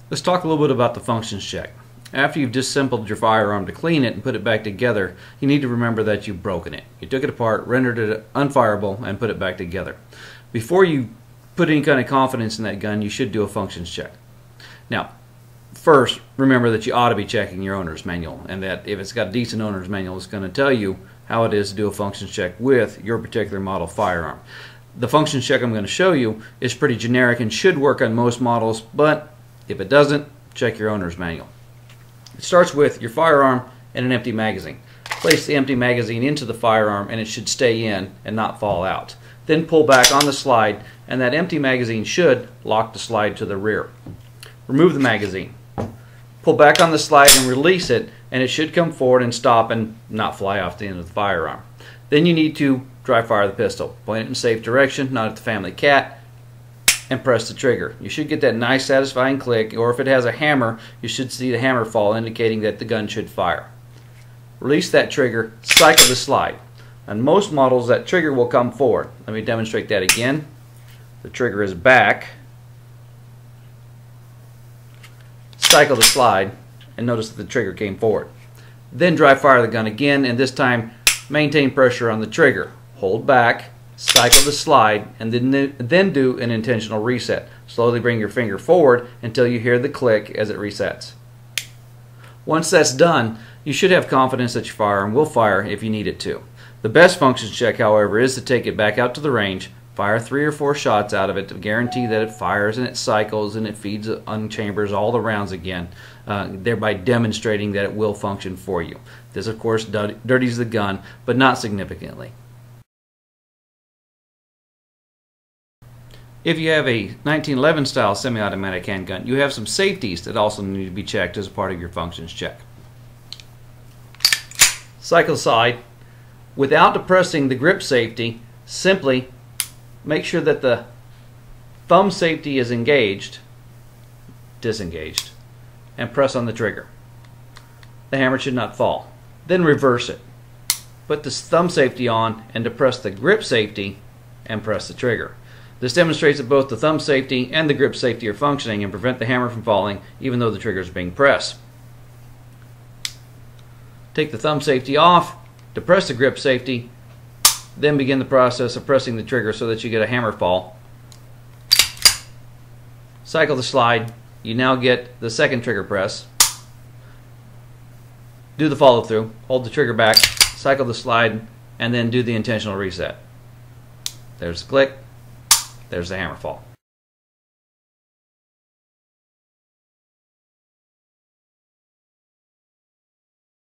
Let's talk a little bit about the functions check. After you've disassembled your firearm to clean it and put it back together, you need to remember that you've broken it. You took it apart, rendered it unfireable, and put it back together. Before you put any kind of confidence in that gun, you should do a functions check. Now, first, remember that you ought to be checking your owner's manual, and that if it's got a decent owner's manual, it's going to tell you how it is to do a functions check with your particular model firearm. The functions check I'm going to show you is pretty generic and should work on most models, but if it doesn't, check your owner's manual. It starts with your firearm and an empty magazine. Place the empty magazine into the firearm and it should stay in and not fall out. Then pull back on the slide and that empty magazine should lock the slide to the rear. Remove the magazine. Pull back on the slide and release it, and it should come forward and stop and not fly off the end of the firearm. Then you need to dry fire the pistol. Point it in a safe direction, not at the family cat, and press the trigger. You should get that nice satisfying click, or if it has a hammer, you should see the hammer fall, indicating that the gun should fire. Release that trigger, cycle the slide. On most models, that trigger will come forward. Let me demonstrate that again. The trigger is back. Cycle the slide, and notice that the trigger came forward. Then dry fire the gun again, and this time maintain pressure on the trigger. Hold back, cycle the slide, and then do an intentional reset. Slowly bring your finger forward until you hear the click as it resets. Once that's done, you should have confidence that your firearm will fire if you need it to. The best functions check, however, is to take it back out to the range, fire 3 or 4 shots out of it to guarantee that it fires and it cycles and it feeds unchambers all the rounds again, thereby demonstrating that it will function for you. This, of course, dirties the gun, but not significantly. If you have a 1911 style semi-automatic handgun, you have some safeties that also need to be checked as a part of your functions check. Cycle slide. Without depressing the grip safety, simply make sure that the thumb safety is disengaged, and press on the trigger. The hammer should not fall. Then reverse it. Put the thumb safety on and depress the grip safety and press the trigger. This demonstrates that both the thumb safety and the grip safety are functioning and prevent the hammer from falling even though the trigger is being pressed. Take the thumb safety off, depress the grip safety, then begin the process of pressing the trigger so that you get a hammer fall. Cycle the slide. You now get the second trigger press. Do the follow through. Hold the trigger back, cycle the slide, and then do the intentional reset. There's the click. There's the hammer fall.